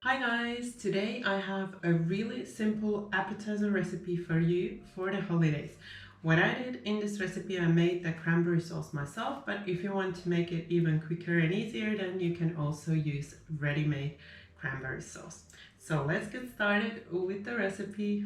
Hi guys, today I have a really simple appetizer recipe for you for the holidays. What I did in this recipe, I made the cranberry sauce myself, but if you want to make it even quicker and easier, then you can also use ready-made cranberry sauce. So let's get started with the recipe.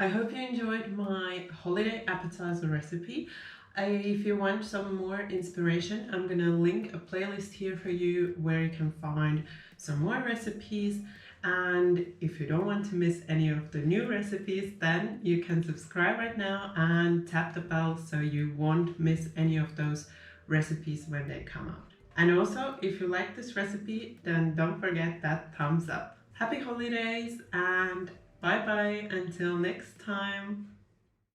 I hope you enjoyed my holiday appetizer recipe. If you want some more inspiration, I'm gonna link a playlist here for you where you can find some more recipes. And if you don't want to miss any of the new recipes, then you can subscribe right now and tap the bell so you won't miss any of those recipes when they come out. And also, if you like this recipe, then don't forget that thumbs up. Happy holidays and bye bye until next time.